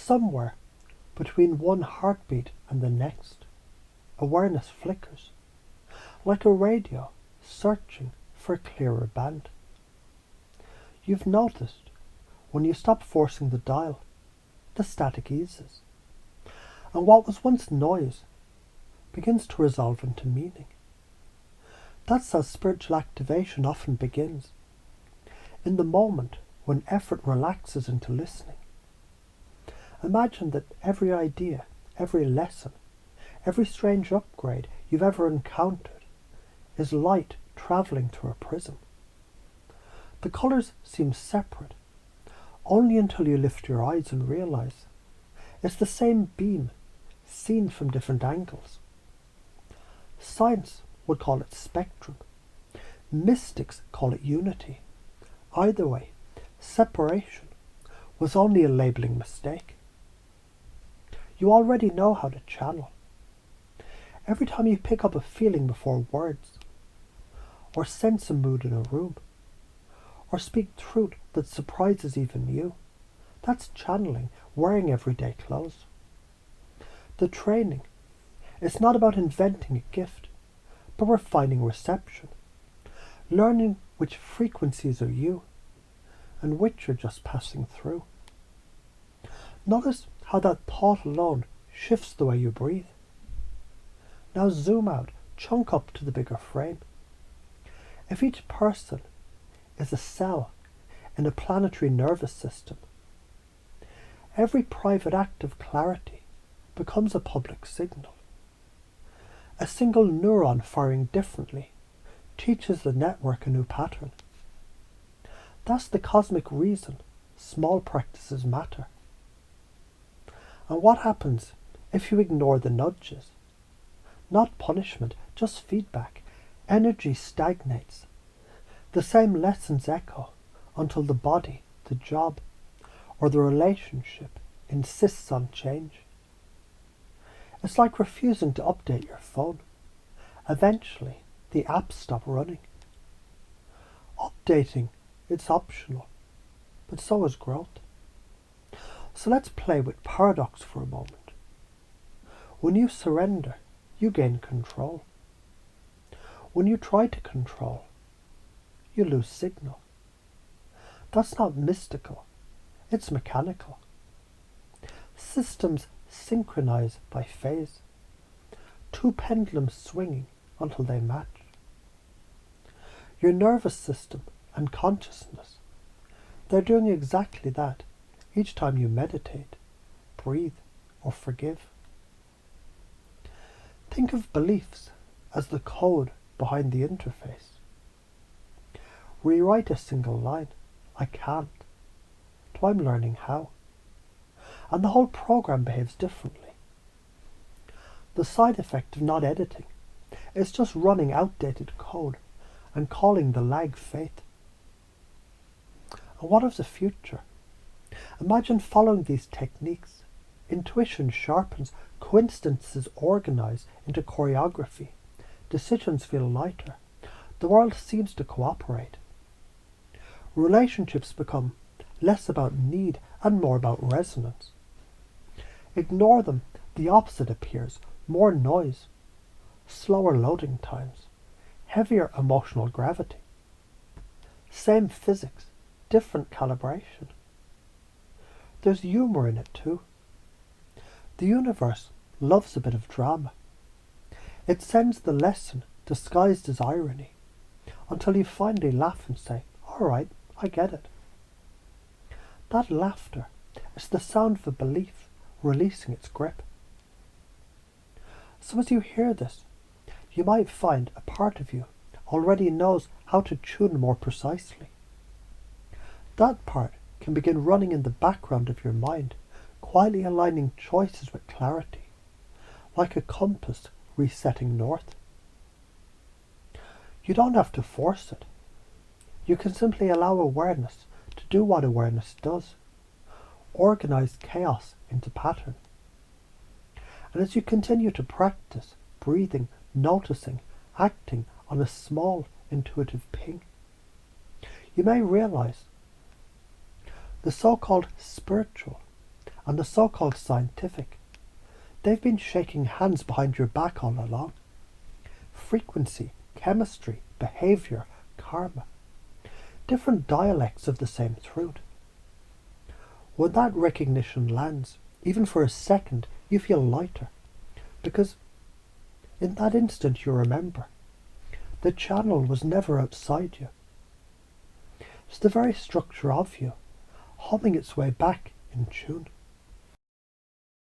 Somewhere between one heartbeat and the next, awareness flickers, like a radio searching for a clearer band. You've noticed when you stop forcing the dial, the static eases, and what was once noise begins to resolve into meaning. That's how spiritual activation often begins, in the moment when effort relaxes into listening. Imagine that every idea, every lesson, every strange upgrade you've ever encountered is light travelling through a prism. The colours seem separate, only until you lift your eyes and realise it's the same beam seen from different angles. Science would call it spectrum. Mystics call it unity. Either way, separation was only a labelling mistake. You already know how to channel. Every time you pick up a feeling before words, or sense a mood in a room, or speak truth that surprises even you, that's channeling, wearing everyday clothes. The training is not about inventing a gift, but refining reception, learning which frequencies are you, and which are just passing through. Notice how that thought alone shifts the way you breathe. Now zoom out, chunk up to the bigger frame. If each person is a cell in a planetary nervous system, every private act of clarity becomes a public signal. A single neuron firing differently teaches the network a new pattern. That's the cosmic reason small practices matter. And what happens if you ignore the nudges? Not punishment, just feedback. Energy stagnates. The same lessons echo until the body, the job, or the relationship insists on change. It's like refusing to update your phone. Eventually, the apps stop running. Updating, it's optional, but so is growth. So let's play with paradox for a moment. When you surrender, you gain control. When you try to control, you lose signal. That's not mystical, it's mechanical. Systems synchronize by phase, two pendulums swinging until they match. Your nervous system and consciousness, they're doing exactly that each time you meditate, breathe, or forgive. Think of beliefs as the code behind the interface. Rewrite a single line. I can't. To I'm learning how. And the whole program behaves differently. The side effect of not editing is just running outdated code and calling the lag faith. And what of the future? Imagine following these techniques. Intuition sharpens, coincidences organize into choreography, decisions feel lighter, the world seems to cooperate. Relationships become less about need and more about resonance. Ignore them, the opposite appears, more noise, slower loading times, heavier emotional gravity. Same physics, different calibration. There's humour in it too. The universe loves a bit of drama. It sends the lesson disguised as irony until you finally laugh and say, all right, I get it. That laughter is the sound of a belief releasing its grip. So as you hear this, you might find a part of you already knows how to tune more precisely. That part can begin running in the background of your mind, quietly aligning choices with clarity, like a compass resetting north. You don't have to force it. You can simply allow awareness to do what awareness does, organize chaos into pattern. And as you continue to practice breathing, noticing, acting on a small intuitive ping, you may realize the so-called spiritual and the so-called scientific. They've been shaking hands behind your back all along. Frequency, chemistry, behaviour, karma. Different dialects of the same truth. When that recognition lands, even for a second, you feel lighter. Because in that instant you remember, the channel was never outside you. It's the very structure of you, humming its way back in tune.